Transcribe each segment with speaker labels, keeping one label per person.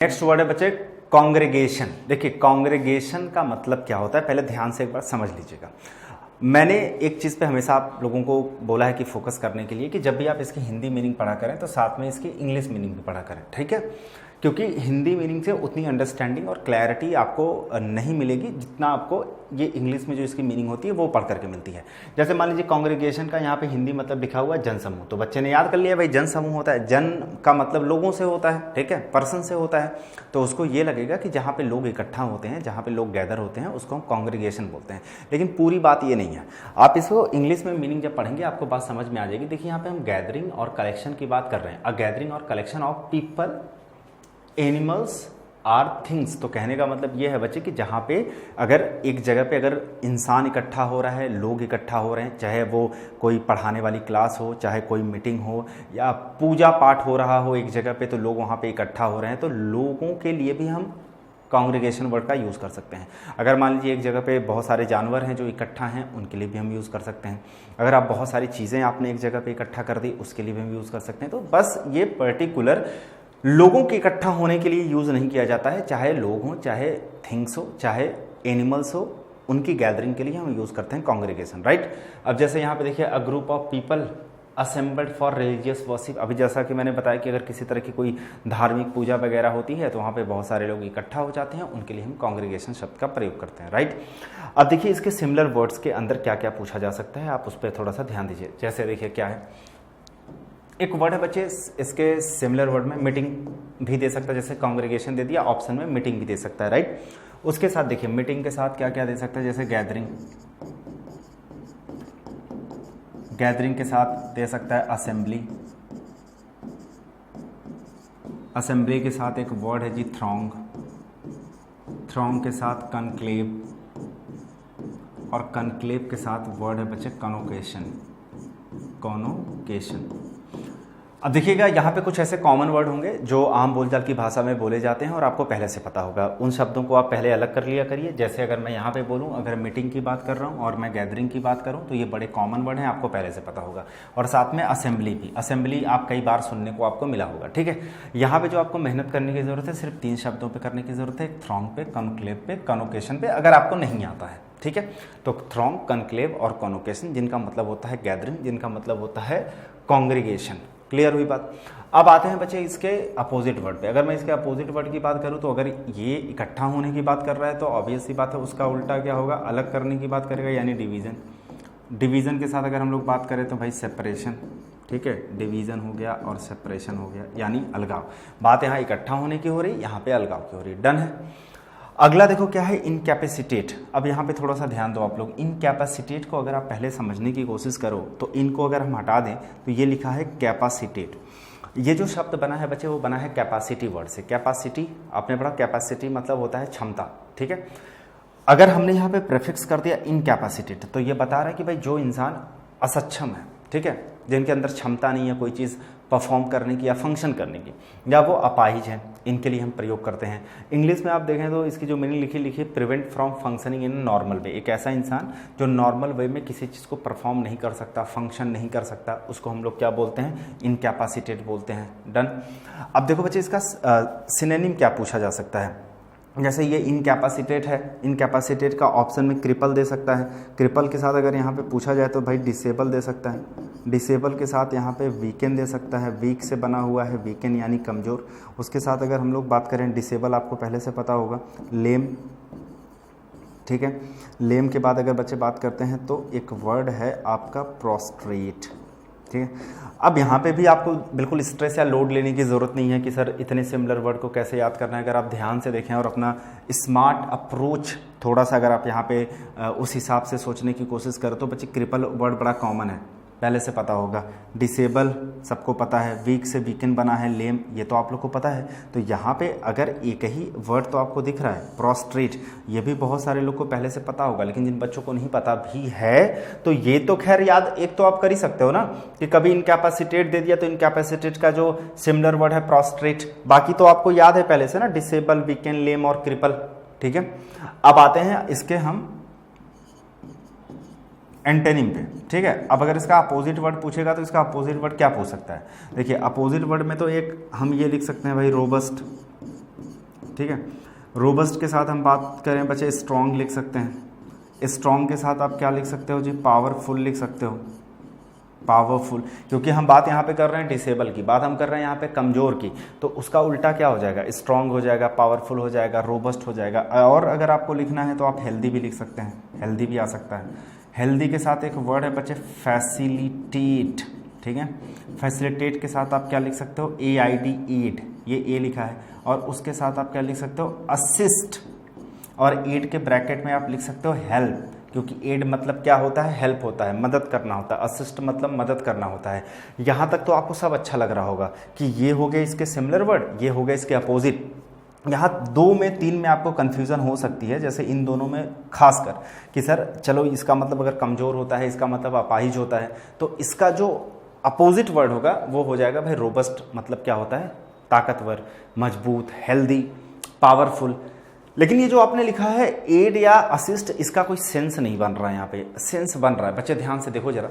Speaker 1: Next word है बच्चे congregation. देखिए कॉन्ग्रेगेशन का मतलब क्या होता है, पहले ध्यान से एक बार समझ लीजिएगा। मैंने एक चीज़ पे हमेशा आप लोगों को बोला है कि फोकस करने के लिए कि जब भी आप इसकी हिंदी मीनिंग पढ़ा करें तो साथ में इसकी इंग्लिश मीनिंग भी पढ़ा करें, ठीक है। क्योंकि हिंदी मीनिंग से उतनी अंडरस्टैंडिंग और क्लैरिटी आपको नहीं मिलेगी जितना आपको ये इंग्लिश में जो इसकी मीनिंग होती है वो पढ़ करके मिलती है। जैसे मान लीजिए कॉन्ग्रेगेशन का यहाँ पे हिंदी मतलब लिखा हुआ है जनसमूह, तो बच्चे ने याद कर लिया भाई जन समूह होता है, जन का मतलब लोगों से होता है, ठीक है, पर्सन से होता है। तो उसको ये लगेगा कि जहाँ पे लोग इकट्ठा होते हैं, जहाँ पे लोग गैदर होते हैं, उसको हम कॉन्ग्रेगेशन बोलते हैं। लेकिन पूरी बात ये नहीं है। आप इसको इंग्लिश में मीनिंग जब पढ़ेंगे आपको बात समझ में आ जाएगी। देखिए यहाँ पे हम गैदरिंग और कलेक्शन की बात कर रहे हैं, अ गैदरिंग और collection of people, animals or things. तो कहने का मतलब ये है बच्चे कि जहाँ पे अगर एक जगह पे अगर इंसान इकट्ठा हो रहा है, लोग इकट्ठा हो रहे हैं, चाहे वो कोई पढ़ाने वाली क्लास हो, चाहे कोई मीटिंग हो या पूजा पाठ हो रहा हो एक जगह पे, तो लोग वहाँ पे इकट्ठा हो रहे हैं, तो लोगों के लिए भी हम कॉन्ग्रेगेशन वर्ड का यूज़ कर सकते हैं। अगर मान लीजिए एक जगह पे बहुत सारे जानवर हैं जो इकट्ठा हैं, उनके लिए भी हम यूज़ कर सकते हैं। अगर आप बहुत सारी चीज़ें आपने एक जगह पे इकट्ठा कर दी, उसके लिए भी हम यूज़ कर सकते हैं। तो बस ये पर्टिकुलर लोगों के इकट्ठा होने के लिए यूज़ नहीं किया जाता है, चाहे लोग हों, चाहे थिंग्स हो, चाहे एनिमल्स हो, उनकी गैदरिंग के लिए हम यूज़ करते हैं कॉन्ग्रेगेशन, राइट। अब जैसे यहाँ पे देखिए a group of people assembled for religious worship. अभी जैसा कि मैंने बताया कि अगर किसी तरह की कोई धार्मिक पूजा वगैरह होती है तो वहाँ पे बहुत सारे लोग इकट्ठा हो जाते हैं, उनके लिए हम कॉन्ग्रेगेशन शब्द का प्रयोग करते हैं, राइट। अब देखिए इसके सिमिलर वर्ड्स के अंदर क्या क्या पूछा जा सकता है, आप उस पर थोड़ा सा ध्यान दीजिए। जैसे देखिए क्या है, एक वर्ड है बच्चे, इसके सिमिलर वर्ड में मीटिंग भी दे सकता है, जैसे कॉन्ग्रेगेशन दे दिया, ऑप्शन में मीटिंग भी दे सकता है, राइट। उसके साथ देखिए मीटिंग के साथ क्या क्या दे सकता है, जैसे गैदरिंग, गैदरिंग के साथ दे सकता है असेंबली, असेंबली के साथ एक वर्ड है जी थ्रॉन्ग, थ्रॉन्ग के साथ कनक्लेव, और कनक्लेव के साथ वर्ड है बच्चे कॉन्वोकेशन, कॉन्वोकेशन। अब देखिएगा यहाँ पे कुछ ऐसे कॉमन वर्ड होंगे जो आम बोलचाल की भाषा में बोले जाते हैं और आपको पहले से पता होगा। उन शब्दों को आप पहले अलग कर लिया करिए। जैसे अगर मैं यहाँ पे बोलूँ, अगर मीटिंग की बात कर रहा हूँ और मैं गैदरिंग की बात करूँ तो ये बड़े कॉमन वर्ड हैं, आपको पहले से पता होगा। और साथ में असेंबली भी, असेंबली आप कई बार सुनने को आपको मिला होगा, ठीक है। यहाँ पर जो आपको मेहनत करने की ज़रूरत है, सिर्फ 3 शब्दों पर करने की ज़रूरत है, एक थ्रॉन्ग पे, कॉन्क्लेव पे, कॉन्वोकेशन पे, अगर आपको नहीं आता है, ठीक है। तो थ्रॉन्ग, कॉन्क्लेव और कॉन्वोकेशन, जिनका मतलब होता है गैदरिंग, जिनका मतलब होता है कॉन्ग्रेगेशन। क्लियर हुई बात। अब आते हैं बच्चे इसके अपोजिट वर्ड पे। अगर मैं इसके अपोजिट वर्ड की बात करूं तो अगर ये इकट्ठा होने की बात कर रहा है तो ऑब्वियस सी बात है उसका उल्टा क्या होगा, अलग करने की बात करेगा, यानी डिवीज़न। डिवीज़न के साथ अगर हम लोग बात करें तो भाई सेपरेशन, ठीक है, डिवीज़न हो गया और सेपरेशन हो गया, यानी अलगाव। बात यहाँ इकट्ठा होने की हो रही, यहाँ पे अलगाव की हो रही, डन है। अगला देखो क्या है, इनकैपेसिटेट। अब यहाँ पे थोड़ा सा ध्यान दो आप लोग। इनकैपेसिटेट को अगर आप पहले समझने की कोशिश करो तो इनको अगर हम हटा दें तो ये लिखा है कैपेसिटेट। ये जो शब्द बना है बच्चे वो बना है कैपेसिटी वर्ड से। कैपेसिटी आपने पढ़ा, कैपेसिटी मतलब होता है क्षमता, ठीक है। अगर हमने यहाँ पे प्रेफिक्स कर दिया इनकैपेसिटेट तो ये बता रहा है कि भाई जो इंसान असक्षम है, ठीक है, जिनके अंदर क्षमता नहीं है कोई चीज़ परफॉर्म करने की या फंक्शन करने की, या वो अपाहिज हैं, इनके लिए हम प्रयोग करते हैं। इंग्लिश में आप देखें तो इसकी जो मीनिंग लिखी prevent from functioning in normal way. एक ऐसा इंसान जो नॉर्मल वे में किसी चीज़ को परफॉर्म नहीं कर सकता, फंक्शन नहीं कर सकता, उसको हम लोग क्या बोलते हैं, इनकैपेसिटेट बोलते हैं। डन। अब देखो बच्चे इसका सिनोनिम क्या पूछा जा सकता है। जैसे ये इनकैपेसिटेट है, इनकैपेसिटेट का ऑप्शन में क्रिपल दे सकता है। क्रिपल के साथ अगर यहाँ पे पूछा जाए तो भाई डिसेबल दे सकता है। डिसेबल के साथ यहाँ पे वीकेन दे सकता है, वीक से बना हुआ है, वीकेन यानी कमज़ोर। उसके साथ अगर हम लोग बात करें डिसेबल, आपको पहले से पता होगा, लेम, ठीक है। लेम के बाद अगर बच्चे बात करते हैं तो एक वर्ड है आपका प्रोस्ट्रेट, ठीक है। अब यहाँ पे भी आपको बिल्कुल स्ट्रेस या लोड लेने की ज़रूरत नहीं है कि सर इतने सिमिलर वर्ड को कैसे याद करना है। अगर आप ध्यान से देखें और अपना स्मार्ट अप्रोच थोड़ा सा अगर आप यहाँ पे उस हिसाब से सोचने की कोशिश करें तो बच्चे क्रिपल वर्ड बड़ा कॉमन है, पहले से पता होगा। डिसेबल सबको पता है, वीक से वीकेन बना है, लेम ये तो आप लोग को पता है। तो यहाँ पे अगर एक ही वर्ड तो आपको दिख रहा है प्रोस्ट्रेट, ये भी बहुत सारे लोग को पहले से पता होगा, लेकिन जिन बच्चों को नहीं पता भी है तो ये तो खैर याद एक तो आप कर ही सकते हो ना कि कभी इनकैपेसिटेट दे दिया तो इनकैपेसिटेट का जो सिमिलर वर्ड है प्रोस्ट्रेट, बाकी तो आपको याद है पहले से ना, डिसेबल, वीकेन, लेम और क्रिपल, ठीक है। अब आते हैं इसके हम एंटेनिम पे, ठीक है। अब अगर इसका अपोजिट वर्ड पूछेगा तो इसका अपोजिट वर्ड क्या पूछ सकता है। देखिए अपोजिट वर्ड में तो एक हम ये लिख सकते हैं भाई रोबस्ट, ठीक है। रोबस्ट के साथ हम बात करें बच्चे, स्ट्रॉन्ग लिख सकते हैं। स्ट्रॉन्ग के साथ आप क्या लिख सकते हो जी, पावरफुल लिख सकते हो, पावरफुल, क्योंकि हम बात यहाँ पे कर रहे हैं डिसेबल की, बात हम कर रहे हैं यहाँ पे कमज़ोर की, तो उसका उल्टा क्या हो जाएगा, स्ट्रॉन्ग हो जाएगा, पावरफुल हो जाएगा, रोबस्ट हो जाएगा। और अगर आपको लिखना है तो आप हेल्दी भी लिख सकते हैं, हेल्दी भी आ सकता है। हेल्दी के साथ एक वर्ड है बच्चे फैसिलिटेट, ठीक है। फैसिलिटेट के साथ आप क्या लिख सकते हो, AID, एड, ये ए लिखा है, और उसके साथ आप क्या लिख सकते हो, असिस्ट, और एड के ब्रैकेट में आप लिख सकते हो हेल्प, क्योंकि एड मतलब क्या होता है, हेल्प होता है, मदद करना होता है, असिस्ट मतलब मदद करना होता है। यहाँ तक तो आपको सब अच्छा लग रहा होगा कि ये हो गए इसके सिमिलर वर्ड, ये हो गए इसके अपोजिट। यहाँ 2 में 3 में आपको कन्फ्यूज़न हो सकती है, जैसे इन दोनों में खासकर कि सर चलो इसका मतलब अगर कमज़ोर होता है, इसका मतलब अपाहिज होता है, तो इसका जो अपोजिट वर्ड होगा वो हो जाएगा भाई रोबस्ट, मतलब क्या होता है, ताकतवर, मजबूत, हेल्दी, पावरफुल। लेकिन ये जो आपने लिखा है एड या असिस्ट, इसका कोई सेंस नहीं बन रहा है, यहाँ पे सेंस बन रहा है। बच्चे ध्यान से देखो जरा,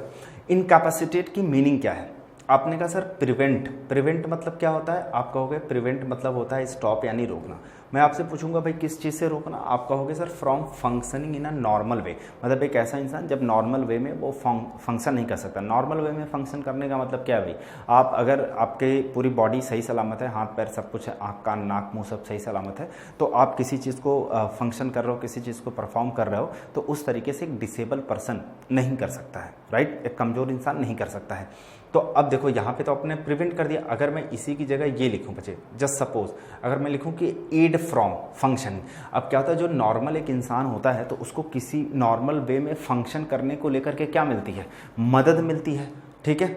Speaker 1: इनकैपेसिटेट की मीनिंग क्या है। आपने कहा सर प्रिवेंट, प्रिवेंट मतलब क्या होता है, आप कहोगे प्रिवेंट मतलब होता है स्टॉप यानी रोकना। मैं आपसे पूछूंगा भाई किस चीज़ से रोकना, आप कहोगे sir from functioning in a normal way, मतलब एक ऐसा इंसान जब नॉर्मल वे में वो फंक्शन नहीं कर सकता। नॉर्मल वे में फंक्शन करने का मतलब क्या है भाई, आप अगर आपके पूरी बॉडी सही सलामत है, हाथ पैर सब कुछ है, आँख कान नाक मुँह सब सही सलामत है, तो आप किसी चीज़ को फंक्शन कर रहे हो, किसी चीज़ को परफॉर्म कर रहे हो, तो उस तरीके से एक डिसेबल पर्सन नहीं कर सकता है, राइट, एक कमज़ोर इंसान नहीं कर सकता है। तो अब देखो यहाँ पे तो आपने प्रिवेंट कर दिया, अगर मैं इसी की जगह ये लिखूँ बच्चे, जस्ट सपोज अगर मैं लिखूँ कि एड फ्रॉम फंक्शन, अब क्या होता है, जो नॉर्मल एक इंसान होता है तो उसको किसी नॉर्मल वे में फंक्शन करने को लेकर के क्या मिलती है, मदद मिलती है, ठीक है,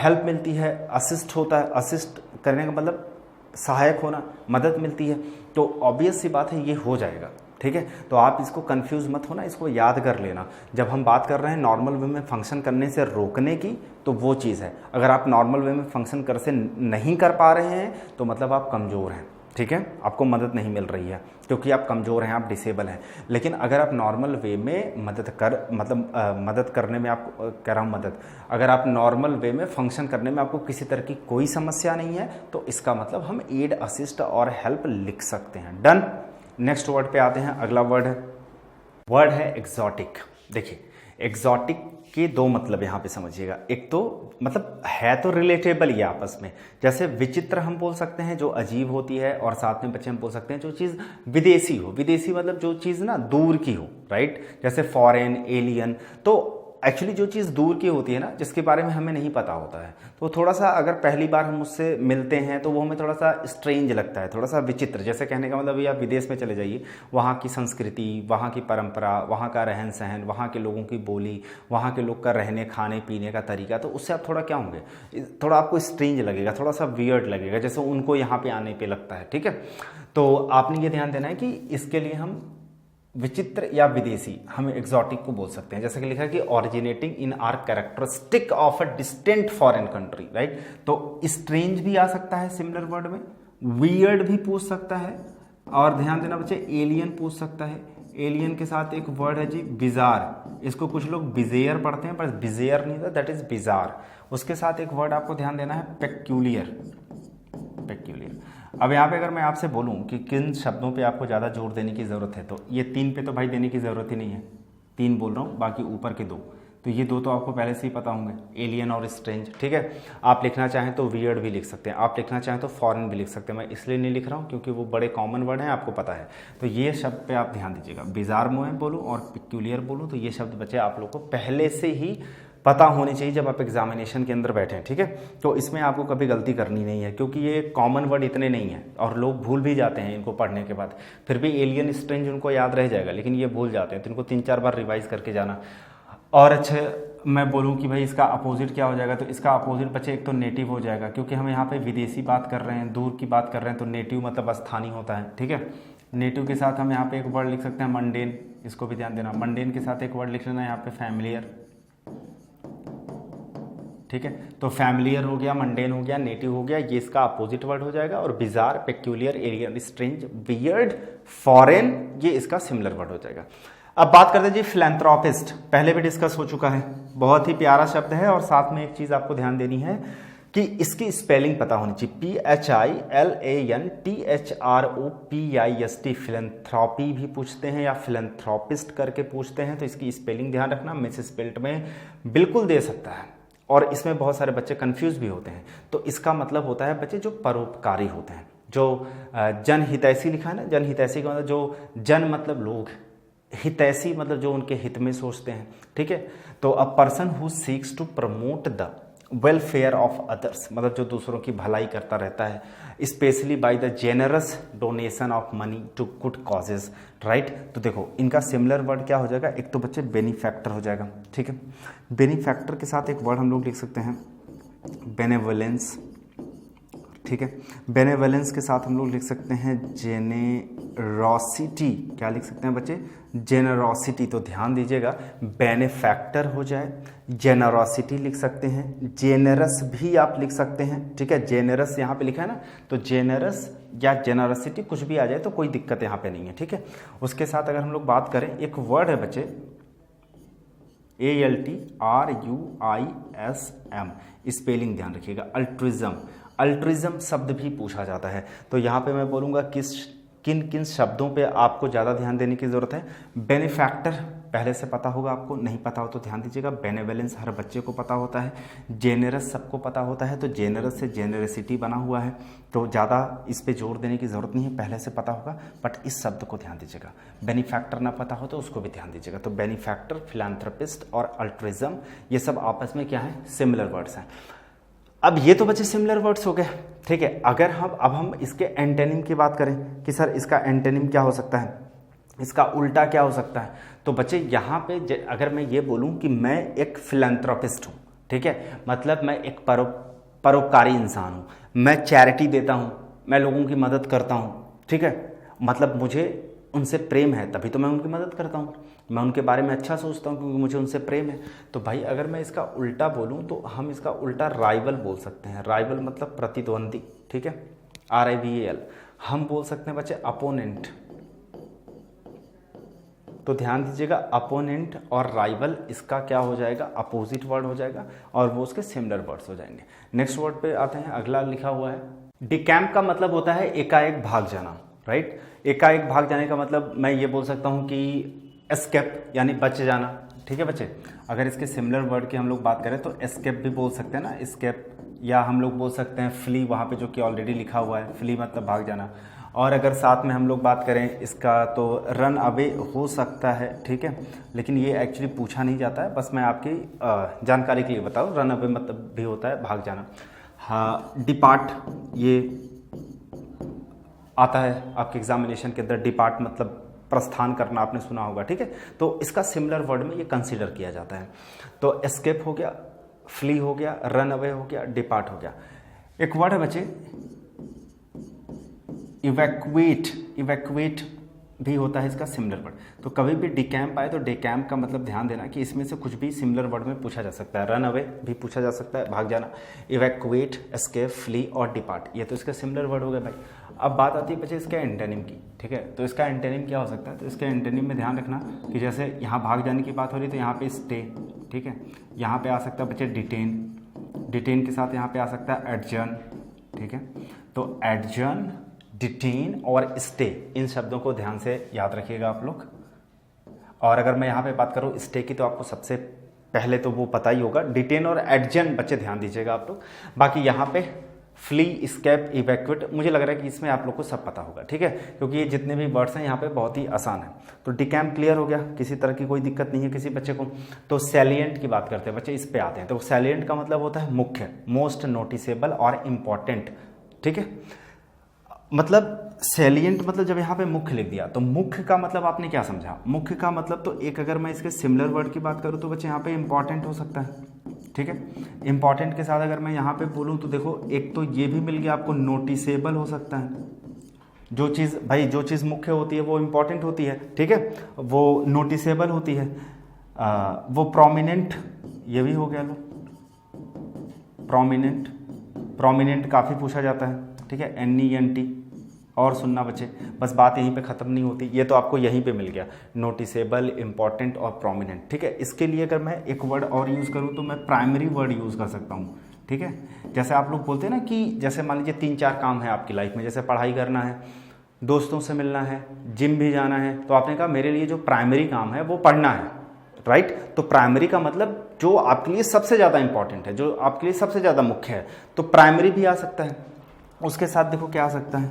Speaker 1: हेल्प मिलती है, असिस्ट होता है, असिस्ट करने का मतलब सहायक होना, मदद मिलती है, तो ऑब्वियस सी बात है ये हो जाएगा, ठीक है। तो आप इसको कंफ्यूज मत होना, इसको याद कर लेना। जब हम बात कर रहे हैं नॉर्मल वे में फंक्शन करने से रोकने की, तो वो चीज़ है, अगर आप नॉर्मल वे में फंक्शन कर से नहीं कर पा रहे हैं तो मतलब आप कमज़ोर हैं, ठीक है, आपको मदद नहीं मिल रही है क्योंकि आप कमज़ोर हैं, आप डिसेबल हैं। लेकिन अगर आप नॉर्मल वे में मदद करने में, आप कह रहा हूँ मदद, अगर आप नॉर्मल वे में फंक्शन करने में आपको किसी तरह की कोई समस्या नहीं है, तो इसका मतलब हम एड, असिस्ट और हेल्प लिख सकते हैं। डन। नेक्स्ट वर्ड पे आते हैं, अगला वर्ड है एग्जॉटिक। देखिए एग्जॉटिक के 2 मतलब यहाँ पे समझिएगा, एक तो मतलब है तो रिलेटेबल ही आपस में, जैसे विचित्र हम बोल सकते हैं जो अजीब होती है, और साथ में बच्चे हम बोल सकते हैं जो चीज़ विदेशी हो, विदेशी मतलब जो चीज़ ना दूर की हो, राइट, जैसे फॉरेन, एलियन। तो एक्चुअली जो चीज़ दूर की होती है ना, जिसके बारे में हमें नहीं पता होता है, तो थोड़ा सा अगर पहली बार हम उससे मिलते हैं तो वो हमें थोड़ा सा स्ट्रेंज लगता है, थोड़ा सा विचित्र। जैसे कहने का मतलब ये, आप विदेश में चले जाइए, वहाँ की संस्कृति, वहाँ की परंपरा, वहाँ का रहन सहन, वहाँ के लोगों की बोली, वहाँ के लोग का रहने खाने पीने का तरीका, तो उससे आप थोड़ा क्या होंगे, थोड़ा आपको स्ट्रेंज लगेगा, थोड़ा सा वियर्ड लगेगा, जैसे उनको यहाँ पे आने पे लगता है, ठीक है। तो आपने ये ध्यान देना है कि इसके लिए हम विचित्र या विदेशी हम एग्जॉटिक को बोल सकते हैं। जैसे कि लिखा है कि originating in are characteristic of a distant foreign country, right. तो स्ट्रेंज भी आ सकता है सिमिलर वर्ड में, वियर्ड भी पूछ सकता है, और ध्यान देना बच्चे एलियन पूछ सकता है। एलियन के साथ एक वर्ड है जी बिजार, इसको कुछ लोग बिजेयर पढ़ते हैं पर बिजेयर नहीं था, दैट इज बिजार। उसके साथ एक वर्ड आपको ध्यान देना है पेक्यूलियर, पेक्यूलियर। अब यहाँ पे अगर मैं आपसे बोलूँ कि किन शब्दों पे आपको ज़्यादा जोर देने की ज़रूरत है, तो ये 3 पे तो भाई देने की ज़रूरत ही नहीं है, 3 बोल रहा हूँ, बाकी ऊपर के 2, तो ये 2 तो आपको पहले से ही पता होंगे, एलियन और स्ट्रेंज, ठीक है। आप लिखना चाहें तो वियर्ड भी लिख सकते हैं, आप लिखना चाहें तो फॉरेन भी लिख सकते हैं। मैं इसलिए नहीं लिख रहा हूँ क्योंकि वो बड़े कॉमन वर्ड हैं, आपको पता है। तो ये शब्द पे आप ध्यान दीजिएगा, बिजार में बोलूँ और पिक्यूलियर बोलूँ, तो ये शब्द बच्चे आप लोग को पहले से ही पता होनी चाहिए जब आप एग्जामिनेशन के अंदर बैठे हैं, ठीक है। तो इसमें आपको कभी गलती करनी नहीं है क्योंकि ये कॉमन वर्ड इतने नहीं है और लोग भूल भी जाते हैं इनको पढ़ने के बाद। फिर भी एलियन स्ट्रेंज उनको याद रह जाएगा, लेकिन ये भूल जाते हैं, तो इनको 3-4 बार रिवाइज करके जाना। और अच्छा मैं बोलूँ कि भाई इसका अपोजिट क्या हो जाएगा, तो इसका अपोजिट बच्चे एक तो नेटिव हो जाएगा, क्योंकि हम यहाँ पे विदेशी बात कर रहे हैं, दूर की बात कर रहे हैं, तो नेटिव मतलब स्थानीय होता है, ठीक है। नेटिव के साथ हम यहाँ पे एक वर्ड लिख सकते हैं मंडेन, इसको भी ध्यान देना। मंडेन के साथ एक वर्ड लिख लेना यहाँ पे फैमिलियर, ठीक है। तो फैमिलियर हो गया, मंडेन हो गया, नेटिव हो गया, ये इसका अपोजिट वर्ड हो जाएगा। और bizarre, peculiar, alien, strange, weird, foreign, ये इसका सिमिलर वर्ड हो जाएगा। अब बात करते हैं जी फिलैंथ्रोपिस्ट, पहले भी डिस्कस हो चुका है, बहुत ही प्यारा शब्द है। और साथ में एक चीज़ आपको ध्यान देनी है कि इसकी स्पेलिंग पता होनी चाहिए। PHILANTHROPIST, फिलैंथ्रोपी भी पूछते हैं या फिलैंथ्रोपिस्ट करके पूछते हैं, तो इसकी स्पेलिंग ध्यान रखना। मिस स्पेल्ट में बिल्कुल दे सकता है और इसमें बहुत सारे बच्चे कंफ्यूज भी होते हैं। तो इसका मतलब होता है बच्चे जो परोपकारी होते हैं, जो जनहितैषी लिखा है ना, जनहितैषी का मतलब जो जन मतलब लोग, हितैषी मतलब जो उनके हित में सोचते हैं, ठीक है। तो a person who seeks to promote the welfare of others, मतलब जो दूसरों की भलाई करता रहता है, specially by the generous donation of money to good causes, right. तो देखो इनका सिमिलर वर्ड क्या हो जाएगा, एक तो बच्चे बेनिफैक्टर हो जाएगा, ठीक है। बेनिफैक्टर के साथ एक वर्ड हम लोग लिख सकते हैं बेनेवोलेंस, ठीक है। बेनेवोलेंस के साथ हम लोग लिख सकते हैं जेनेरोसिटी। क्या लिख सकते हैं बच्चे, जेनरोसिटी। तो ध्यान दीजिएगा, बेनिफैक्टर हो जाए, जेनरोसिटी लिख सकते हैं, जेनरस भी आप लिख सकते हैं, ठीक है। जेनरस यहाँ पे लिखा है ना, तो जेनरस या जेनरोसिटी कुछ भी आ जाए तो कोई दिक्कत यहाँ पे नहीं है, ठीक है। उसके साथ अगर हम लोग बात करें, एक वर्ड है बच्चे ALTRUISM, स्पेलिंग ध्यान रखिएगा, अल्ट्रिज्म। अल्ट्रिज्म शब्द भी पूछा जाता है। तो यहाँ पे मैं बोलूँगा किन किन शब्दों पे आपको ज़्यादा ध्यान देने की ज़रूरत है। बेनिफैक्टर पहले से पता होगा आपको, नहीं पता हो तो ध्यान दीजिएगा। बेनेवोलेंस हर बच्चे को पता होता है, जेनरस सबको पता होता है, तो जेनरस से जेनरसिटी बना हुआ है, तो ज़्यादा इस पे जोर देने की ज़रूरत नहीं है, पहले से पता होगा। बट इस शब्द को ध्यान दीजिएगा, बेनिफैक्टर ना पता हो तो उसको भी ध्यान दीजिएगा। तो बेनिफैक्टर, फिलैंथ्रोपिस्ट और अल्ट्रिज्म, ये सब आपस में क्या है, सिमिलर वर्ड्स हैं। अब ये तो बच्चे सिमिलर वर्ड्स हो गए, ठीक है। अगर हम इसके एंटेनिम की बात करें कि सर इसका एंटेनिम क्या हो सकता है, इसका उल्टा क्या हो सकता है, तो बच्चे यहाँ पे अगर मैं ये बोलूँ कि मैं एक फिलैंथ्रोपिस्ट हूँ, ठीक है, मतलब मैं एक परोपकारी इंसान हूँ, मैं चैरिटी देता हूँ, मैं लोगों की मदद करता हूँ, ठीक है, मतलब मुझे उनसे प्रेम है तभी तो मैं उनकी मदद करता हूँ, मैं उनके बारे में अच्छा सोचता हूँ क्योंकि मुझे उनसे प्रेम है। तो भाई अगर मैं इसका उल्टा बोलूँ तो हम इसका उल्टा राइवल बोल सकते हैं। राइवल मतलब प्रतिद्वंदी, ठीक है, RIVAL। हम बोल सकते हैं बच्चे अपोनेंट। तो ध्यान दीजिएगा, अपोनेंट और राइवल इसका क्या हो जाएगा, अपोजिट वर्ड हो जाएगा और वो उसके सिमिलर वर्ड्स हो जाएंगे। नेक्स्ट वर्ड पे आते हैं, अगला लिखा हुआ है डिकैम्प का मतलब होता है एकाएक भाग जाना, राइट। एकाएक भाग जाने का मतलब मैं ये बोल सकता हूँ कि एस्केप यानी बच जाना, ठीक है बच्चे। अगर इसके सिमिलर वर्ड की हम लोग बात करें तो एस्केप भी बोल सकते हैं ना, एस्केप, या हम लोग बोल सकते हैं फ्ली, वहाँ पे जो कि ऑलरेडी लिखा हुआ है, फ्ली मतलब भाग जाना। और अगर साथ में हम लोग बात करें इसका तो रन अवे हो सकता है, ठीक है, लेकिन ये एक्चुअली पूछा नहीं जाता है, बस मैं आपकी जानकारी के लिए बताऊँ, रन अवे मतलब भी होता है भाग जाना। हाँ, डिपार्ट ये आता है आपके एग्जामिनेशन के अंदर, डिपार्ट मतलब प्रस्थान करना, आपने सुना होगा, ठीक है। तो इसका सिमिलर वर्ड में ये कंसीडर किया जाता है। तो एस्केप हो गया, फ्ली हो गया, रन अवे हो गया, डिपार्ट हो गया। एक वर्ड है बच्चे इवैक्यूएट। इवैक्यूएट भी होता है इसका सिमिलर वर्ड। तो कभी भी डिकैम्प आए तो डिकैम्प का मतलब ध्यान देना कि इसमें से कुछ भी सिमिलर वर्ड में पूछा जा सकता है। रन अवे भी पूछा जा सकता है, भाग जाना, इवैक्यूएट, एस्केप, फ्ली और डिपार्ट, ये तो इसके सिमिलर वर्ड हो गए भाई। अब बात आती है बच्चे इसके एंटेनिम की, ठीक है। तो इसका एंटेनिम क्या हो सकता है, तो इसके एंटेनिम में ध्यान रखना कि जैसे यहाँ भाग जाने की बात हो रही तो यहाँ पे स्टे, ठीक है, यहाँ पे आ सकता है बच्चे डिटेन, डिटेन के साथ यहाँ पे आ सकता है एडजर्न, ठीक है। तो एडजर्न, डिटेन और स्टे, इन शब्दों को ध्यान से याद रखिएगा आप लोग। और अगर मैं यहाँ पे बात करूँ स्टे की तो आपको सबसे पहले तो वो पता ही होगा, डिटेन और एडजर्न बच्चे ध्यान दीजिएगा आप लोग। बाकी यहाँ पे फ्ली, स्केप, इवैक्यूएट, मुझे लग रहा है कि इसमें आप लोग को सब पता होगा, ठीक है, क्योंकि ये जितने भी वर्ड्स हैं यहाँ पे बहुत ही आसान है। तो डिकैम्प क्लियर हो गया, किसी तरह की कोई दिक्कत नहीं है किसी बच्चे को। तो सैलिएंट की बात करते हैं बच्चे, इस पे आते हैं। तो सैलिएंट का मतलब होता है मुख्य, मोस्ट नोटिसेबल और इम्पॉर्टेंट, ठीक है। मतलब सैलिएंट मतलब जब यहाँ पे मुख्य लिख दिया तो मुख्य का मतलब आपने क्या समझा, मुख्य का मतलब तो एक, अगर मैं इसके सिमिलर वर्ड की बात करूँ तो बच्चे यहाँ पे इंपॉर्टेंट हो सकता है, ठीक है। इंपॉर्टेंट के साथ अगर मैं यहाँ पे बोलूँ तो देखो, एक तो ये भी मिल गया आपको, नोटिसेबल हो सकता है। जो चीज़ भाई, जो चीज़ मुख्य होती है वो इंपॉर्टेंट होती है, ठीक है, वो नोटिसेबल होती है। वो प्रोमिनेंट, ये भी हो गया लो, प्रोमिनेंट, प्रोमिनेंट काफ़ी पूछा जाता है, ठीक है, NENT। और सुनना बच्चे, बस बात यहीं पे ख़त्म नहीं होती, ये तो आपको यहीं पे मिल गया, नोटिसेबल, इंपॉर्टेंट और प्रोमिनेंट, ठीक है। इसके लिए अगर मैं एक वर्ड और यूज़ करूँ तो मैं प्राइमरी वर्ड यूज़ कर सकता हूँ, ठीक है। जैसे आप लोग बोलते हैं ना कि जैसे मान लीजिए 3-4 काम है आपकी लाइफ में, जैसे पढ़ाई करना है, दोस्तों से मिलना है, जिम भी जाना है, तो आपने कहा मेरे लिए जो प्राइमरी काम है वो पढ़ना है, राइट। तो प्राइमरी का मतलब जो आपके लिए सबसे ज़्यादा इंपॉर्टेंट है, जो आपके लिए सबसे ज़्यादा मुख्य है, तो प्राइमरी भी आ सकता है। उसके साथ देखो क्या आ सकता है,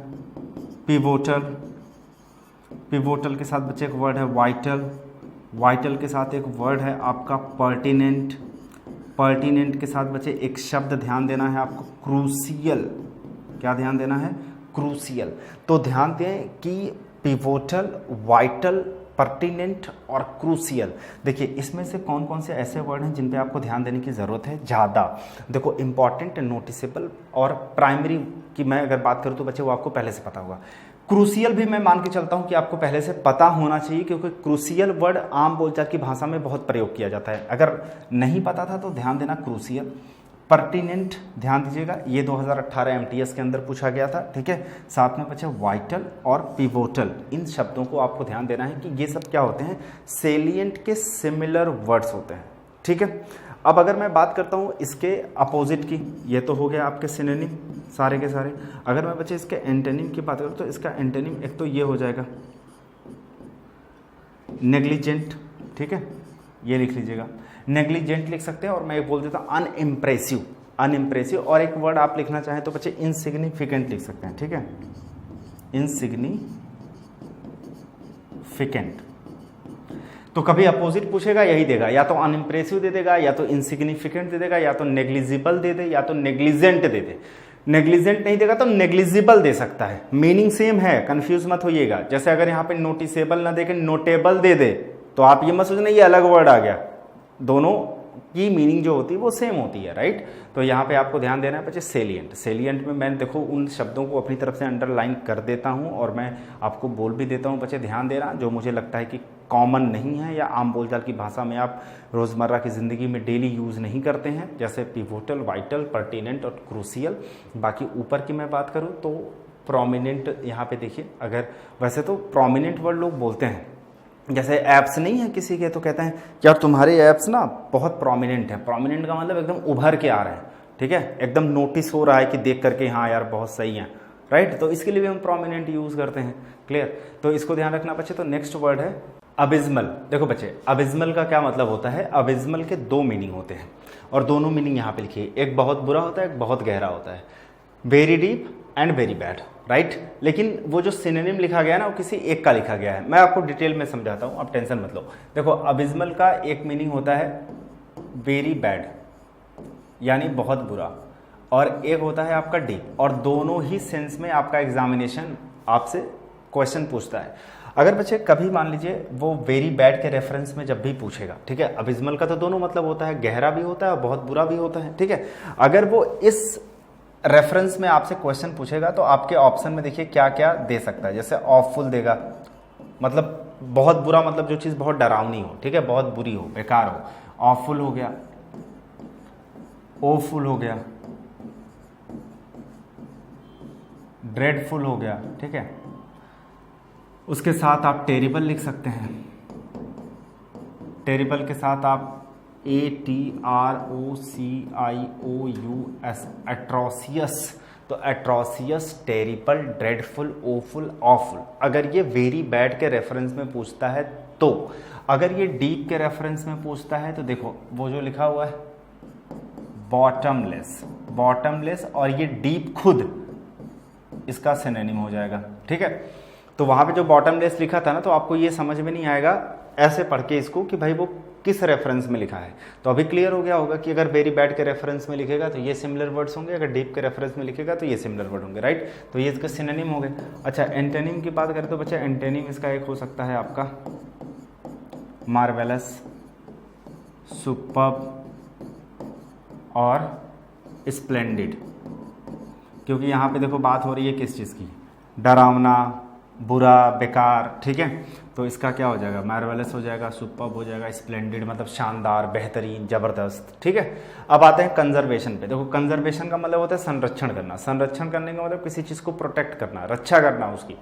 Speaker 1: पिवोटल, पिवोटल के साथ बच्चे एक वर्ड है वाइटल, वाइटल के साथ एक वर्ड है आपका पर्टिनेंट, पर्टिनेंट के साथ बच्चे एक शब्द ध्यान देना है आपको, क्रूसियल। क्या ध्यान देना है, क्रूसियल। तो ध्यान दें कि पिवोटल, वाइटल, पर्टिनेंट और क्रूसियल, देखिए इसमें से कौन कौन से ऐसे वर्ड हैं जिन पे आपको ध्यान देने की ज़रूरत है ज़्यादा। देखो इंपॉर्टेंट, नोटिसेबल और प्राइमरी की मैं अगर बात करूँ तो बच्चे वो आपको पहले से पता होगा। क्रूसियल भी मैं मान के चलता हूँ कि आपको पहले से पता होना चाहिए, क्योंकि क्रूसियल वर्ड आम बोलचाल की भाषा में बहुत प्रयोग किया जाता है। अगर नहीं पता था तो ध्यान देना क्रूसियल। पर्टिनेंट ध्यान दीजिएगा, ये 2018 एमटीएस के अंदर पूछा गया था, ठीक है। साथ में बच्चे वाइटल और पिवोटल, इन शब्दों को आपको ध्यान देना है कि ये सब क्या होते हैं, सेलिएंट के सिमिलर वर्ड्स होते हैं, ठीक है। अब अगर मैं बात करता हूँ इसके अपोजिट की, ये तो हो गया आपके सिनोनिम सारे के सारे। अगर मैं बच्चे इसके एंटोनिम की बात करूँ तो इसका एंटोनिम एक तो ये हो जाएगा नेग्लिजेंट, ठीक है, ये लिख लीजिएगा, नेग्लिजेंट लिख सकते हैं। और मैं एक बोल देता हूँ अनइम्प्रेसिव, अनइम्प्रेसिव। और एक वर्ड आप लिखना चाहें तो बच्चे इनसिग्निफिकेंट लिख सकते हैं, ठीक है, इनसिग्निफिकेंट। तो कभी अपोजिट पूछेगा यही देगा, या तो अनइम्प्रेसिव दे देगा, या तो इनसिग्निफिकेंट दे देगा, या तो नेग्लिजिबल दे दे, या तो नेग्लिजेंट दे दे। नेग्लिजेंट नहीं देगा तो नेग्लिजिबल दे सकता है, मीनिंग सेम है, कंफ्यूज मत होइएगा। जैसे अगर यहाँ पे नोटिसेबल ना देके नोटेबल दे दे तो आप ये मत सोचना ये अलग वर्ड आ गया, दोनों की मीनिंग जो होती है वो सेम होती है, राइट। तो यहाँ पे आपको ध्यान देना है बच्चे सेलिएंट। सेलिएंट में मैं देखो उन शब्दों को अपनी तरफ से अंडरलाइन कर देता हूँ और मैं आपको बोल भी देता हूँ बच्चे, ध्यान देना, जो मुझे लगता है कि कॉमन नहीं है या आम बोलचाल की भाषा में आप रोज़मर्रा की ज़िंदगी में डेली यूज़ नहीं करते हैं, जैसे पिवोटल, वाइटल, पर्टिनेंट और क्रूसियल। बाकी ऊपर की मैं बात करूँ तो प्रोमिनेंट, यहाँ पे देखिए, अगर वैसे तो प्रोमिनेंट वर्ड लोग बोलते हैं, जैसे ऐप्स नहीं है किसी के तो कहते हैं यार तुम्हारे ऐप्स ना बहुत प्रोमिनेंट है। प्रोमिनेंट का मतलब एकदम उभर के आ रहे हैं, ठीक है, एकदम नोटिस हो रहा है कि देख करके हाँ यार बहुत सही है, राइट। तो इसके लिए भी हम प्रोमिनेंट यूज़ करते हैं, क्लियर। तो इसको ध्यान रखना बच्चे। तो नेक्स्ट वर्ड है अबिस्मल। देखो बच्चे अबिस्मल का क्या मतलब होता है, अबिस्मल के 2 मीनिंग होते हैं और दोनों मीनिंग यहाँ पे लिखिए, एक बहुत बुरा होता है, एक बहुत गहरा होता है, very deep and very bad, right. लेकिन वो जो सिनोनिम लिखा गया है ना वो किसी एक का लिखा गया है, मैं आपको डिटेल में समझाता हूँ, आप टेंशन मत लो। देखो अबिस्मल का एक मीनिंग होता है वेरी बैड यानी बहुत बुरा, और एक होता है आपका डीप, और दोनों ही सेंस में आपका एग्जामिनेशन आपसे क्वेश्चन पूछता है। अगर बच्चे कभी मान लीजिए वो वेरी बैड के रेफरेंस में जब भी पूछेगा, ठीक है, अबिस्मल का तो दोनों मतलब होता है, गहरा भी होता है और बहुत बुरा भी होता है, ठीक है। अगर वो इस रेफरेंस में आपसे क्वेश्चन पूछेगा तो आपके ऑप्शन में देखिए क्या क्या दे सकता है। जैसे ऑफुल देगा, मतलब बहुत बुरा, मतलब जो चीज़ बहुत डरावनी हो, ठीक है, बहुत बुरी हो, बेकार हो, ऑफुल हो गया, ओफुल हो गया, ड्रेडफुल हो गया, ठीक है। उसके साथ आप टेरिबल लिख सकते हैं, टेरिबल के साथ आप ATROCIOUS, एट्रोसियस। तो atrocious, terrible, dreadful, awful, awful. अगर ये वेरी बैड के रेफरेंस में पूछता है तो, अगर ये डीप के रेफरेंस में पूछता है तो देखो वो जो लिखा हुआ है बॉटमलेस, बॉटमलेस, और ये डीप खुद इसका सिनोनिम हो जाएगा, ठीक है। तो वहां पे जो बॉटमलेस लिखा था ना, तो आपको ये समझ में नहीं आएगा ऐसे पढ़ के इसको कि भाई वो किस रेफरेंस में लिखा है। तो अभी क्लियर हो गया होगा कि अगर वेरी बैड के रेफरेंस में लिखेगा तो ये सिमिलर वर्ड्स होंगे, अगर डीप के रेफरेंस में लिखेगा तो ये सिमिलर वर्ड होंगे, राइट। तो ये इसका सिनोनिम हो गए। अच्छा, एंटोनिम की बात करें तो बच्चा एंटोनिम इसका एक हो सकता है आपका मार्वेलस, सुपर्ब और स्प्लेंडिड, क्योंकि यहाँ पे देखो बात हो रही है किस चीज़ की, डरावना, बुरा, बेकार, ठीक है। तो इसका क्या हो जाएगा, मार्वेलस हो जाएगा, सुपर्ब हो जाएगा, स्प्लेंडिड मतलब शानदार, बेहतरीन, जबरदस्त, ठीक है। अब आते हैं कंजर्वेशन पे। देखो कंजर्वेशन का मतलब होता है संरक्षण करना। संरक्षण करने का मतलब किसी चीज़ को प्रोटेक्ट करना, रक्षा करना उसकी।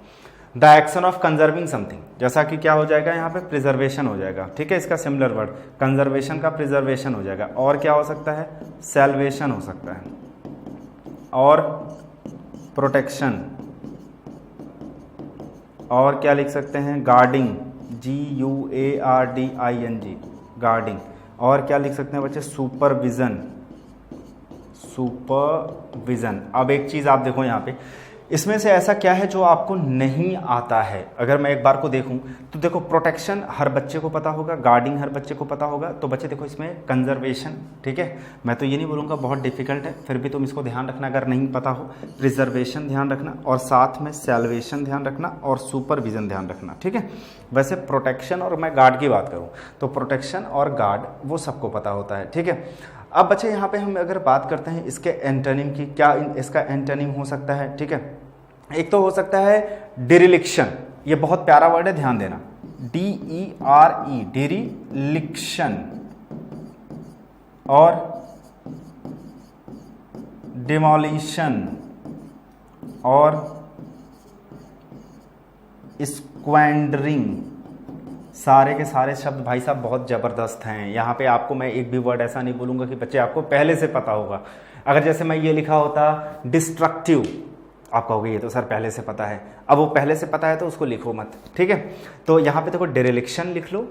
Speaker 1: The action of conserving something, जैसा कि क्या हो जाएगा यहाँ पे प्रिजर्वेशन हो जाएगा, ठीक है, इसका सिमिलर वर्ड कंजर्वेशन का प्रिजर्वेशन हो जाएगा। और क्या हो सकता है, सेल्वेशन हो सकता है, और प्रोटेक्शन, और क्या लिख सकते हैं, गार्डिंग, GUARDING, गार्डिंग। और क्या लिख सकते हैं बच्चे, सुपरविजन, सुपरविजन। अब एक चीज़ आप देखो यहाँ पे, इसमें से ऐसा क्या है जो आपको नहीं आता है। अगर मैं एक बार को देखूं तो देखो, प्रोटेक्शन हर बच्चे को पता होगा, गार्डिंग हर बच्चे को पता होगा। तो बच्चे देखो इसमें कंजर्वेशन, ठीक है, मैं तो ये नहीं बोलूँगा बहुत डिफिकल्ट है, फिर भी तुम इसको ध्यान रखना अगर नहीं पता हो। प्रिजर्वेशन ध्यान रखना, और साथ में सैल्वेशन ध्यान रखना, और सुपरविजन ध्यान रखना, ठीक है। वैसे प्रोटेक्शन और मैं गार्ड की बात करूँ तो प्रोटेक्शन और गार्ड वो सबको पता होता है, ठीक है। अब बच्चे यहाँ पे हम अगर बात करते हैं इसके एंटोनिम की, क्या इसका एंटोनिम हो सकता है, ठीक है। एक तो हो सकता है डिरिलिक्शन, ये बहुत प्यारा वर्ड है, ध्यान देना, DERE, डिरिलिक्शन, और डिमोलिशन, और स्क्वैंडरिंग। सारे के सारे शब्द भाई साहब बहुत ज़बरदस्त हैं। यहाँ पे आपको मैं एक भी वर्ड ऐसा नहीं बोलूँगा कि बच्चे आपको पहले से पता होगा। अगर जैसे मैं ये लिखा होता डिस्ट्रक्टिव, आप कहोगे ये तो सर पहले से पता है। अब वो पहले से पता है तो उसको लिखो मत, ठीक है। तो यहाँ पे देखो डिरेलिक्शन लिख लो,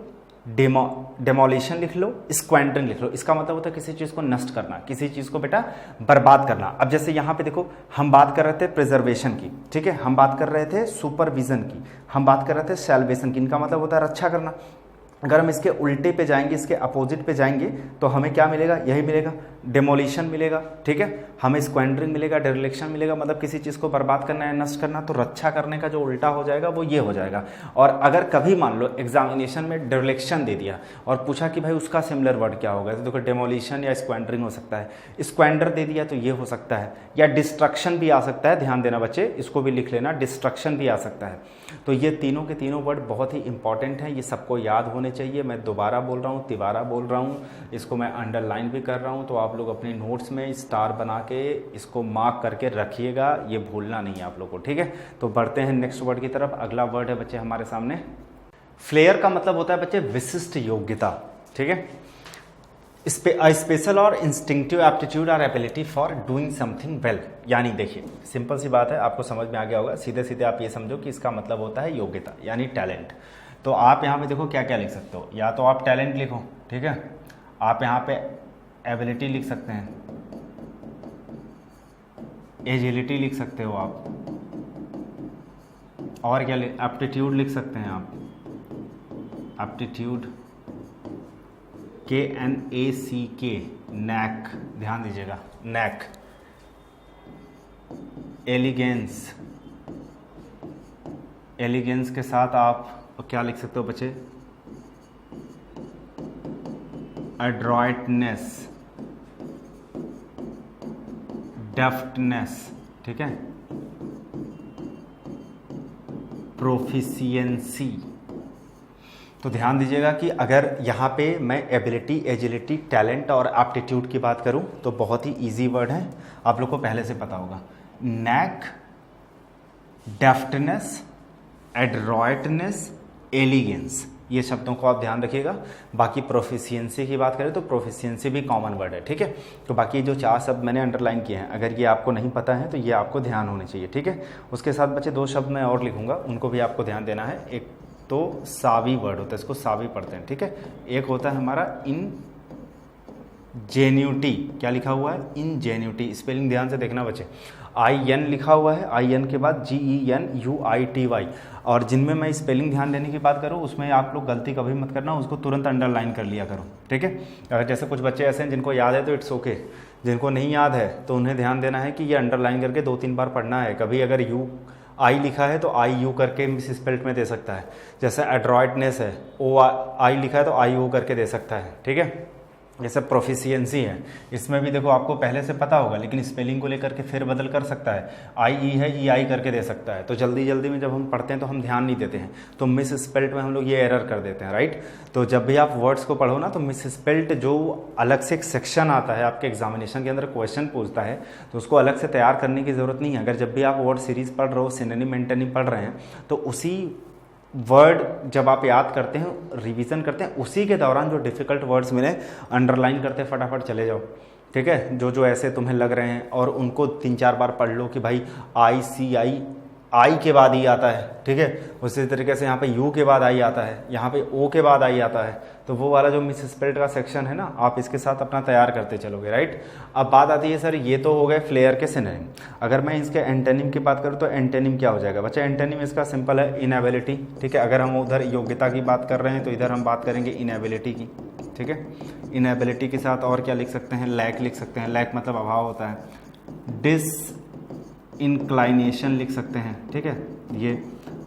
Speaker 1: डेमोलिशन लिख लो, स्क्वैंडरिंग लिख लो। इसका मतलब होता है किसी चीज़ को नष्ट करना, किसी चीज़ को बेटा बर्बाद करना। अब जैसे यहाँ पे देखो, हम बात कर रहे थे प्रिजर्वेशन की, ठीक है, हम बात कर रहे थे सुपरविजन की, हम बात कर रहे थे सैल्वेशन की। इनका मतलब होता है रक्षा करना। अगर हम इसके उल्टे पे जाएंगे, इसके अपोजिट पे जाएंगे, तो हमें क्या मिलेगा, यही मिलेगा, डेमोलिशन मिलेगा, ठीक है, हमें स्क्वैंडरिंग मिलेगा, डिरेलिक्शन मिलेगा। मतलब किसी चीज़ को बर्बाद करना है, नष्ट करना। तो रक्षा करने का जो उल्टा हो जाएगा वो ये हो जाएगा। और अगर कभी मान लो एग्जामिनेशन में डिरेलिक्शन दे दिया और पूछा कि भाई उसका सिमिलर वर्ड क्या होगा, तो देखो डेमोलिशन या स्क्वैंडरिंग हो सकता है, स्क्वैंडर दे दिया तो ये हो सकता है, या डिस्ट्रक्शन भी आ सकता है। ध्यान देना बच्चे, इसको भी लिख लेना, डिस्ट्रक्शन भी आ सकता है। तो ये तीनों के तीनों वर्ड बहुत ही इंपॉर्टेंट हैं, ये सबको याद होने चाहिए। मैं दोबारा बोल रहा हूँ, तिबारा बोल रहा हूँ, इसको मैं अंडरलाइन भी कर रहा हूँ। तो आप लोग अपने नोट्स में स्टार बना के इसको मार्क करके रखिएगा, ये भूलना नहीं है आप लोग को, ठीक है। तो बढ़ते हैं नेक्स्ट वर्ड की तरफ। अगला वर्ड है बच्चे हमारे सामने फ्लेयर का मतलब होता है बच्चे विशिष्ट योग्यता, ठीक है। स्पेशल और इंस्टिंक्टिव एप्टीट्यूड और ability for doing something well. यानी देखिए सिंपल सी बात है, आपको समझ में आ गया होगा। सीधे सीधे आप ये समझो कि इसका मतलब होता है योग्यता यानी टैलेंट। तो आप यहाँ पे देखो क्या क्या लिख सकते हो, या तो आप टैलेंट लिखो, ठीक है, आप यहाँ पे एबिलिटी लिख सकते हैं, एजिलिटी लिख सकते हो आप, और क्या एप्टीट्यूड लिख सकते हैं आप, एप्टीट्यूड, KNACK, नैक, ध्यान दीजिएगा, नैक। एलिगेंस, एलिगेंस के साथ आप क्या लिख सकते हो बच्चे, एड्रॉइटनेस, डेफ्टनेस, ठीक है, प्रोफिशिएंसी। तो ध्यान दीजिएगा कि अगर यहाँ पे मैं एबिलिटी, एजिलिटी, टैलेंट और एप्टीट्यूड की बात करूँ तो बहुत ही इजी वर्ड है, आप लोग को पहले से पता होगा। नैक, डेफ्टनेस, एड्रॉइटनेस, एलिगेंस, ये शब्दों को आप ध्यान रखिएगा। बाकी प्रोफिशिएंसी की बात करें तो प्रोफिशिएंसी भी कॉमन वर्ड है, ठीक है। तो बाकी जो चार शब्द मैंने अंडरलाइन किए हैं, अगर ये आपको नहीं पता है तो ये आपको ध्यान होने चाहिए, ठीक है। उसके साथ बच्चे दो शब्द मैं और लिखूंगा, उनको भी आपको ध्यान देना है। एक तो सावी वर्ड होता है, इसको सावी पढ़ते हैं, ठीक है। एक होता है हमारा इनजेन्यूटी, क्या लिखा हुआ है, इनजेन्यूटी। स्पेलिंग ध्यान से देखना बच्चे, IN लिखा हुआ है, IN के बाद GENUITY। और जिनमें मैं स्पेलिंग ध्यान देने की बात करूँ उसमें आप लोग गलती कभी मत करना, उसको तुरंत अंडरलाइन कर लिया करो, ठीक है। अगर जैसे कुछ बच्चे ऐसे हैं जिनको याद है तो इट्स ओके, जिनको नहीं याद है तो उन्हें ध्यान देना है कि ये अंडरलाइन करके 2-3 बार पढ़ना है। कभी अगर I लिखा है तो IU करके मिस स्पेल्ट में दे सकता है। जैसे एड्रॉइटनेस है, OI लिखा है तो IO करके दे सकता है, ठीक है। जैसे प्रोफिशिएंसी है, इसमें भी देखो आपको पहले से पता होगा, लेकिन स्पेलिंग को लेकर के फिर बदल कर सकता है, आई ई है ई आई करके दे सकता है। तो जल्दी जल्दी में जब हम पढ़ते हैं तो हम ध्यान नहीं देते हैं, तो मिस स्पेल्ट में हम लोग ये एरर कर देते हैं, राइट। तो जब भी आप वर्ड्स को पढ़ो ना, तो मिस स्पेल्ट जो अलग से एक सेक्शन आता है आपके एग्जामिनेशन के अंदर, क्वेश्चन पूछता है, तो उसको अलग से तैयार करने की ज़रूरत नहीं है। अगर जब भी आप वर्ड सीरीज पढ़ रहे हो, सिनोनिम एंटोनिम पढ़ रहे हैं, तो उसी वर्ड जब आप याद करते हैं, रिवीजन करते हैं, उसी के दौरान जो डिफ़िकल्ट वर्ड्स मिले अंडरलाइन करते फटाफट चले जाओ, ठीक है। जो ऐसे तुम्हें लग रहे हैं, और उनको 3-4 बार पढ़ लो कि भाई आई के बाद ई आता है, ठीक है। उसी तरीके से यहाँ पे यू के बाद आई आता है, यहाँ पे ओ के बाद आई आता है। तो वो वाला जो मिस स्पेल्ट का सेक्शन है ना, आप इसके साथ अपना तैयार करते चलोगे, राइट। अब बात आती है सर, ये तो हो गए फ्लेयर के सिनोनिम। अगर मैं इसके एंटोनिम की बात करूँ तो एंटोनिम क्या हो जाएगा बच्चा? एंटोनिम इसका सिंपल है, इनएबिलिटी, ठीक है। अगर हम उधर योग्यता की बात कर रहे हैं तो इधर हम बात करेंगे इनएबिलिटी की, ठीक है। इनएबिलिटी के साथ और क्या लिख सकते हैं? लैक लिख सकते हैं। लैक मतलब अभाव होता है। डिसइंक्लाइनेशन लिख सकते हैं, ठीक है। ये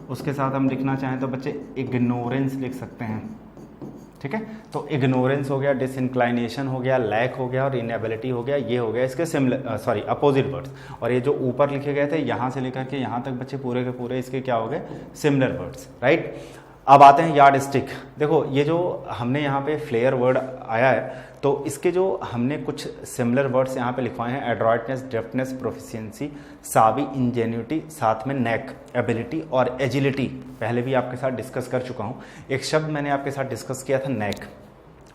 Speaker 1: उसके साथ हम लिखना चाहें तो बच्चे इग्नोरेंस लिख सकते हैं, ठीक है। तो इग्नोरेंस हो गया, डिसइंक्लाइनेशन हो गया, लैक हो गया और इनएबिलिटी हो गया। ये हो गया इसके अपोजिट वर्ड्स। और ये जो ऊपर लिखे गए थे, यहाँ से लेकर के यहाँ तक बच्चे पूरे के पूरे इसके क्या हो गए? Similar words, right. अब आते हैं यार्ड स्टिक। देखो ये जो हमने यहाँ पे फ्लेयर वर्ड आया है, तो इसके जो हमने कुछ सिमिलर वर्ड्स यहाँ पे लिखवाए हैं, एड्रॉइटनेस, डेफ्टनेस, प्रोफिशिएंसी, सावी, इंजेन्यूटी, साथ में नेक, एबिलिटी और एजिलिटी। पहले भी आपके साथ डिस्कस कर चुका हूँ। एक शब्द मैंने आपके साथ डिस्कस किया था, नेक,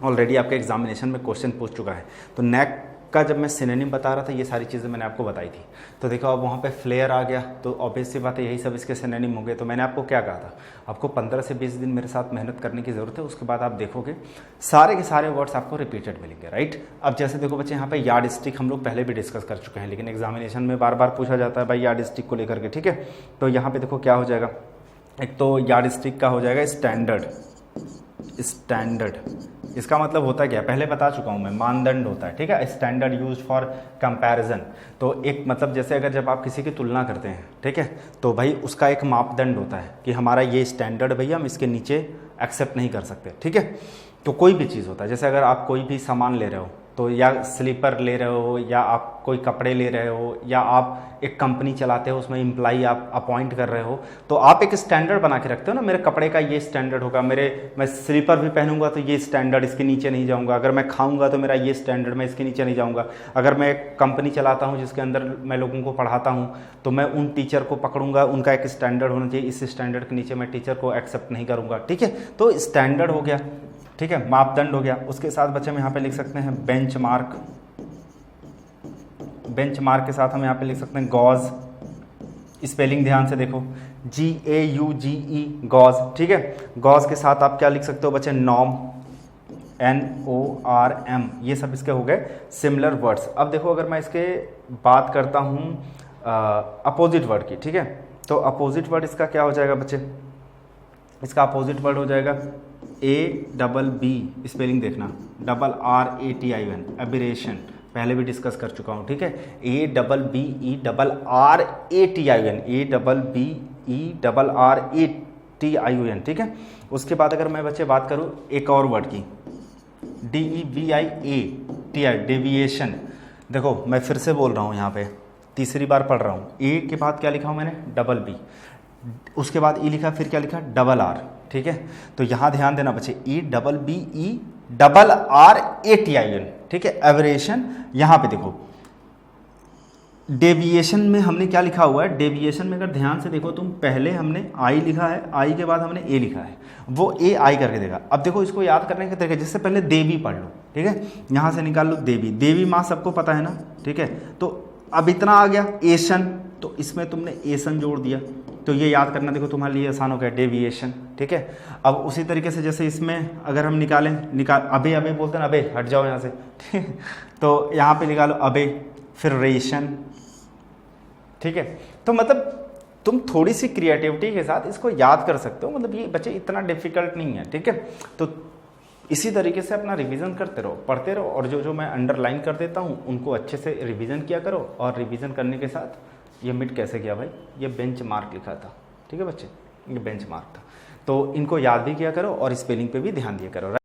Speaker 1: ऑलरेडी आपके एग्जामिनेशन में क्वेश्चन पूछ चुका है। तो नेक का जब मैं सिनोनिम बता रहा था, ये सारी चीज़ें मैंने आपको बताई थी। तो देखो अब वहाँ पे फ्लेयर आ गया, तो ऑब्वियस सी बात है यही सब इसके सिनोनिम हो गए। तो मैंने आपको क्या कहा था? आपको 15 से 20 दिन मेरे साथ मेहनत करने की ज़रूरत है, उसके बाद आप देखोगे सारे के सारे वर्ड्स आपको रिपीटेड मिलेंगे, राइट। अब जैसे देखो बच्चे, यहाँ पे यार्ड स्टिक हम लोग पहले भी डिस्कस कर चुके हैं, लेकिन एग्जामिनेशन में बार बार पूछा जाता है भाई यार्ड स्टिक को लेकर के, ठीक है। तो यहाँ पे देखो क्या हो जाएगा, एक तो यार्ड स्टिक का हो जाएगा स्टैंडर्ड। इसका मतलब होता क्या है पहले बता चुका हूं मैं, मानदंड होता है, ठीक है। Standard used for comparison. तो एक मतलब जैसे अगर जब आप किसी की तुलना करते हैं, ठीक है, तो भाई उसका एक मापदंड होता है कि हमारा ये स्टैंडर्ड भैया, हम इसके नीचे एक्सेप्ट नहीं कर सकते, ठीक है। तो कोई भी चीज़ होता है, जैसे अगर आप कोई भी सामान ले रहे हो, तो या स्लीपर ले रहे हो, या आप कोई कपड़े ले रहे हो, या आप एक कंपनी चलाते हो, उसमें एम्प्लॉई आप अपॉइंट कर रहे हो, तो आप एक स्टैंडर्ड बना के रखते हो ना, मेरे कपड़े का ये स्टैंडर्ड होगा, मैं स्लीपर भी पहनूंगा तो ये स्टैंडर्ड, इसके नीचे नहीं जाऊंगा। अगर मैं खाऊंगा तो मेरा ये स्टैंडर्ड, मैं इसके नीचे नहीं जाऊंगा। अगर मैं एक कंपनी चलाता हूँ जिसके अंदर मैं लोगों को पढ़ाता हूँ, तो मैं उन टीचर को पकड़ूंगा, उनका एक स्टैंडर्ड होना चाहिए, इस स्टैंडर्ड के नीचे मैं टीचर को एक्सेप्ट नहीं करूँगा, ठीक है। तो स्टैंडर्ड हो गया, ठीक है, मापदंड हो गया। उसके साथ बच्चे हम यहाँ पे लिख सकते हैं बेंचमार्क। बेंचमार्क के साथ हम यहाँ पे लिख सकते हैं गॉज। स्पेलिंग ध्यान से देखो, GAUGE, गॉज, ठीक है। गॉज के साथ आप क्या लिख सकते हो बच्चे? Norm, NORM। ये सब इसके हो गए सिमिलर वर्ड्स। अब देखो अगर मैं इसके बात करता हूँ अपोजिट वर्ड की, ठीक है, तो अपोजिट वर्ड इसका क्या हो जाएगा बच्चे? इसका अपोजिट वर्ड हो जाएगा ABB। स्पेलिंग देखना, RRATION, एबिरेशन। पहले भी डिस्कस कर चुका हूँ, ठीक है। ABBERRATION, ठीक है। उसके बाद अगर मैं बच्चे बात करूँ एक और वर्ड की, DEVIATI, डेविएशन। देखो मैं फिर से बोल रहा हूँ, यहाँ पे तीसरी बार पढ़ रहा हूँ। ए के बाद क्या लिखा हूँ मैंने? BB। उसके बाद ई लिखा, फिर क्या लिखा? RR, ठीक है। तो यहाँ ध्यान देना बच्चे, EBBERRATION, ठीक है, एवरेशन। यहाँ पे देखो डेविएशन में हमने क्या लिखा हुआ है? डेविएशन में अगर ध्यान से देखो तुम, पहले हमने आई लिखा है, आई के बाद हमने ए लिखा है, वो ए आई करके देगा। अब देखो इसको याद करने के तरीके, जिससे पहले देवी पढ़ लो, ठीक है, यहाँ से निकाल लो देवी। देवी माँ सबको पता है ना, ठीक है। तो अब इतना आ गया एशन, तो इसमें तुमने एसन जोड़ दिया, तो ये याद करना देखो तुम्हारे लिए आसान हो गया, डेविएशन, ठीक है। अब उसी तरीके से जैसे इसमें अगर हम अबे अबे बोलते हैं, अबे हट जाओ यहाँ से, तो यहाँ पे निकालो अबे, फिर रेशन, ठीक है। तो मतलब तुम थोड़ी सी क्रिएटिविटी के साथ इसको याद कर सकते हो, मतलब ये बच्चे इतना डिफिकल्ट नहीं है, ठीक है। तो इसी तरीके से अपना रिवीजन करते रहो, पढ़ते रहो, और जो मैं अंडरलाइन कर देता हूँ उनको अच्छे से रिवीजन किया करो। और रिवीजन करने के साथ ये मिट कैसे किया भाई? ये बेंच मार्क लिखा था, ठीक है बच्चे, ये बेंच मार्क था। तो इनको याद भी किया करो और स्पेलिंग पे भी ध्यान दिया करो, राइट।